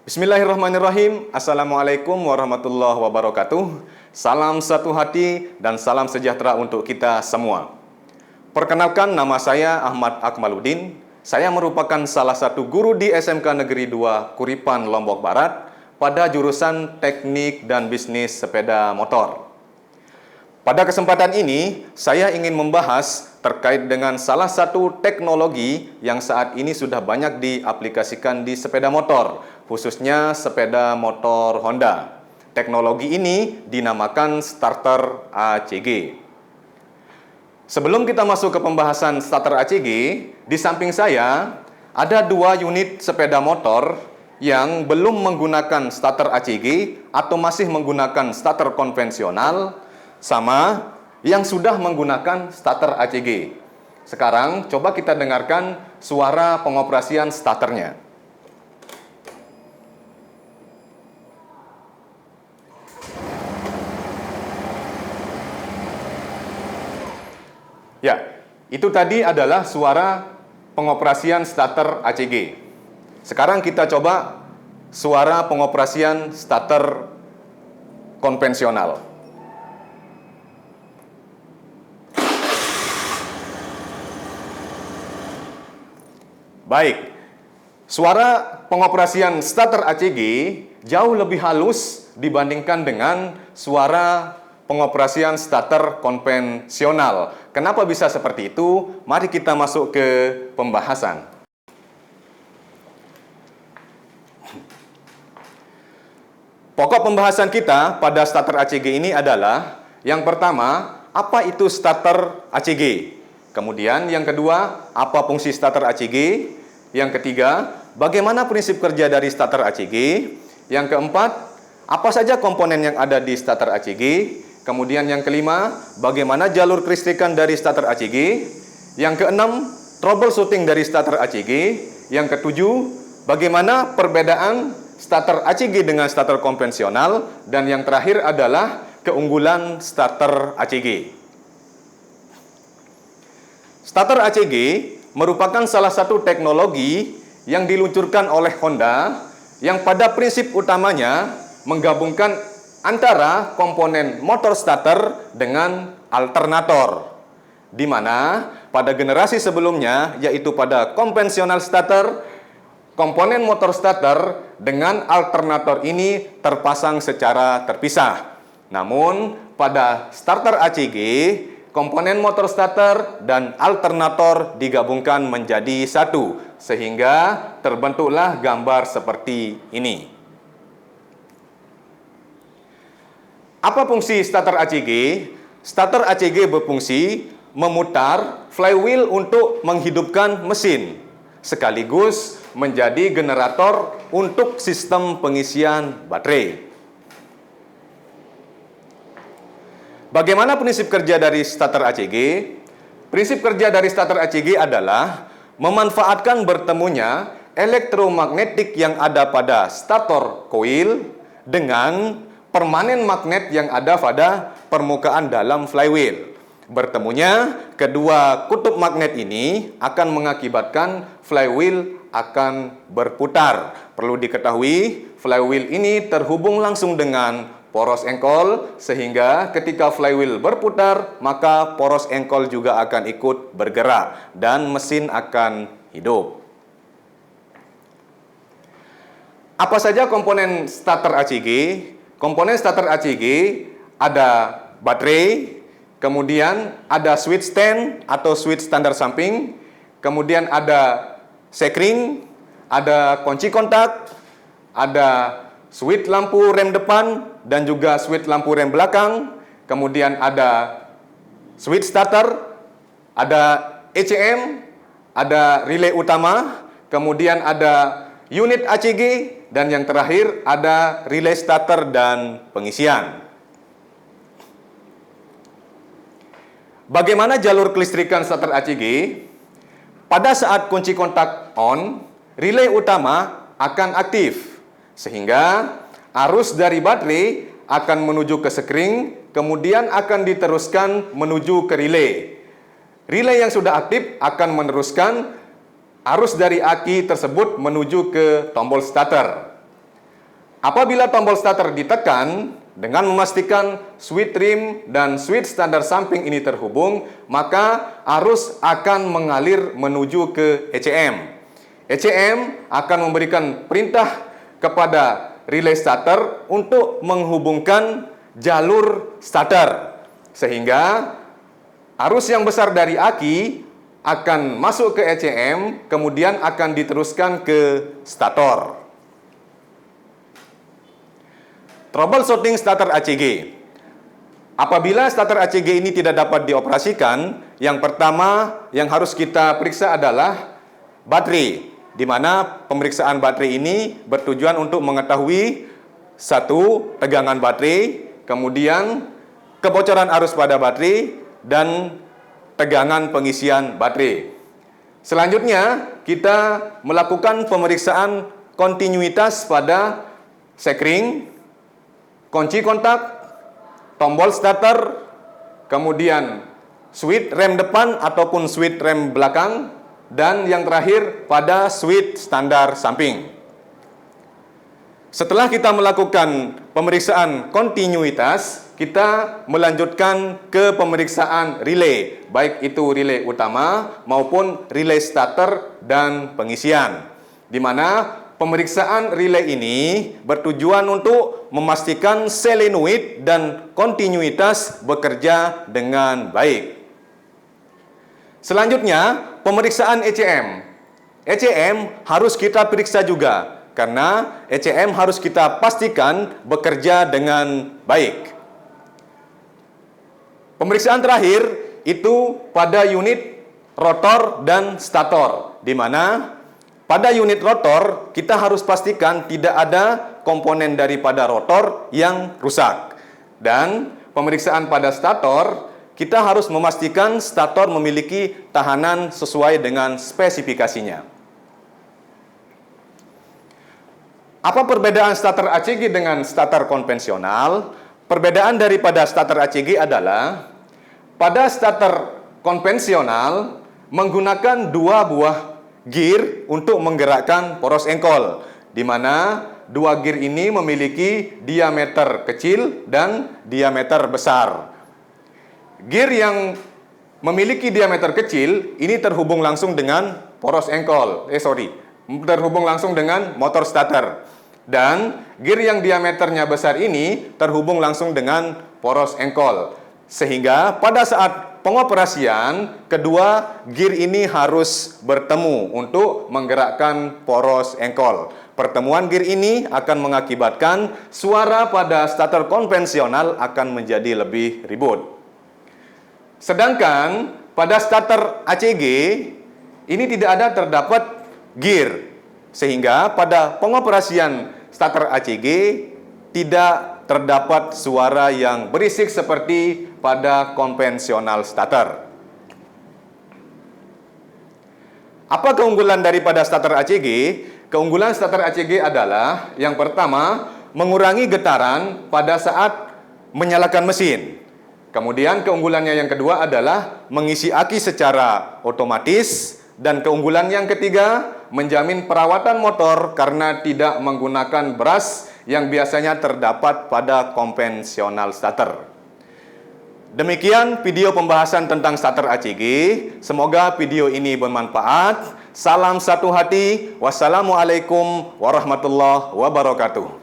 Bismillahirrahmanirrahim. Assalamualaikum warahmatullahi wabarakatuh. Salam satu hati dan salam sejahtera untuk kita semua. Perkenalkan, nama saya Ahmad Akmaluddin. Saya merupakan salah satu guru di SMK Negeri 2 Kuripan, Lombok Barat pada jurusan Teknik dan Bisnis Sepeda Motor. Pada kesempatan ini, saya ingin membahas terkait dengan salah satu teknologi yang saat ini sudah banyak diaplikasikan di sepeda motor, khususnya sepeda motor Honda. Teknologi ini dinamakan starter ACG. Sebelum kita masuk ke pembahasan starter ACG, di samping saya ada 2 unit sepeda motor yang belum menggunakan starter ACG atau masih menggunakan starter konvensional, sama yang sudah menggunakan starter ACG. Sekarang coba kita dengarkan suara pengoperasian starternya. Ya, itu tadi adalah suara pengoperasian starter ACG. Sekarang kita coba suara pengoperasian starter konvensional. Baik, suara pengoperasian starter ACG jauh lebih halus dibandingkan dengan suara pengoperasian starter konvensional. Kenapa bisa seperti itu? Mari kita masuk ke pembahasan. Pokok pembahasan kita pada starter ACG ini adalah, yang pertama, apa itu starter ACG? Kemudian yang kedua, apa fungsi starter ACG? Yang ketiga, bagaimana prinsip kerja dari starter ACG? Yang keempat, apa saja komponen yang ada di starter ACG? Kemudian yang kelima, bagaimana jalur kelistrikan dari starter ACG? Yang keenam, troubleshooting dari starter ACG. Yang ketujuh, bagaimana perbedaan starter ACG dengan starter konvensional? Dan yang terakhir adalah keunggulan starter ACG. Starter ACG merupakan salah satu teknologi yang diluncurkan oleh Honda yang pada prinsip utamanya menggabungkan antara komponen motor starter dengan alternator, di mana pada generasi sebelumnya, yaitu pada konvensional starter, komponen motor starter dengan alternator ini terpasang secara terpisah. Namun pada starter ACG, komponen motor starter dan alternator digabungkan menjadi satu, sehingga terbentuklah gambar seperti ini. Apa fungsi starter ACG? Starter ACG berfungsi memutar flywheel untuk menghidupkan mesin, sekaligus menjadi generator untuk sistem pengisian baterai. Bagaimana prinsip kerja dari starter ACG? Prinsip kerja dari starter ACG adalah memanfaatkan bertemunya elektromagnetik yang ada pada stator coil dengan permanen magnet yang ada pada permukaan dalam flywheel. Bertemunya kedua kutub magnet ini akan mengakibatkan flywheel akan berputar. Perlu diketahui, flywheel ini terhubung langsung dengan poros engkol, sehingga ketika flywheel berputar, maka poros engkol juga akan ikut bergerak dan mesin akan hidup. Apa saja komponen starter ACG? Komponen starter ACG ada baterai, kemudian ada switch stand atau switch standar samping, kemudian ada sekring, ada kunci kontak, ada switch lampu rem depan dan juga switch lampu rem belakang, kemudian ada switch starter, ada ECM, ada relay utama, kemudian ada unit ACG, dan yang terakhir ada relay starter dan pengisian. Bagaimana jalur kelistrikan starter ACG? Pada saat kunci kontak on, relay utama akan aktif, sehingga arus dari baterai akan menuju ke sekring, kemudian akan diteruskan menuju ke relay. Relay yang sudah aktif akan meneruskan arus dari aki tersebut menuju ke tombol starter. Apabila tombol starter ditekan, dengan memastikan switch trim dan switch standar samping ini terhubung, maka arus akan mengalir menuju ke ECM. ECM akan memberikan perintah kepada relay starter untuk menghubungkan jalur starter, sehingga arus yang besar dari aki akan masuk ke ECM, kemudian akan diteruskan ke stator. Troubleshooting starter ACG. Apabila starter ACG ini tidak dapat dioperasikan, yang pertama yang harus kita periksa adalah baterai, di mana pemeriksaan baterai ini bertujuan untuk mengetahui satu, tegangan baterai, kemudian kebocoran arus pada baterai, dan tegangan pengisian baterai. Selanjutnya, kita melakukan pemeriksaan kontinuitas pada sekring, kunci kontak, tombol starter, kemudian switch rem depan ataupun switch rem belakang, dan yang terakhir pada switch standar samping. Setelah kita melakukan pemeriksaan kontinuitas, kita melanjutkan ke pemeriksaan relay, baik itu relay utama maupun relay starter dan pengisian, di mana pemeriksaan relay ini bertujuan untuk memastikan solenoid dan kontinuitas bekerja dengan baik. Selanjutnya, pemeriksaan ECM. ECM harus kita periksa juga, karena ECM harus kita pastikan bekerja dengan baik. Pemeriksaan terakhir itu pada unit rotor dan stator, di mana pada unit rotor kita harus pastikan tidak ada komponen daripada rotor yang rusak. Dan pemeriksaan pada stator, kita harus memastikan stator memiliki tahanan sesuai dengan spesifikasinya. Apa perbedaan starter ACG dengan starter konvensional? Perbedaan daripada starter ACG adalah pada starter konvensional menggunakan dua buah gear untuk menggerakkan poros engkol, di mana dua gear ini memiliki diameter kecil dan diameter besar. Gear yang memiliki diameter kecil ini terhubung langsung dengan poros engkol, terhubung langsung dengan motor starter. Dan gear yang diameternya besar ini terhubung langsung dengan poros engkol. Sehingga pada saat pengoperasian, kedua gear ini harus bertemu untuk menggerakkan poros engkol. Pertemuan gear ini akan mengakibatkan suara pada starter konvensional akan menjadi lebih ribut. Sedangkan pada starter ACG ini tidak ada terdapat gear, sehingga pada pengoperasian starter ACG tidak terdapat suara yang berisik seperti pada konvensional starter. Apa keunggulan daripada starter ACG? Keunggulan starter ACG adalah yang pertama, mengurangi getaran pada saat menyalakan mesin. Kemudian keunggulannya yang kedua adalah mengisi aki secara otomatis. Dan keunggulan yang ketiga, menjamin perawatan motor karena tidak menggunakan brush yang biasanya terdapat pada konvensional starter. Demikian video pembahasan tentang starter ACG. Semoga video ini bermanfaat. Salam satu hati. Wassalamualaikum warahmatullahi wabarakatuh.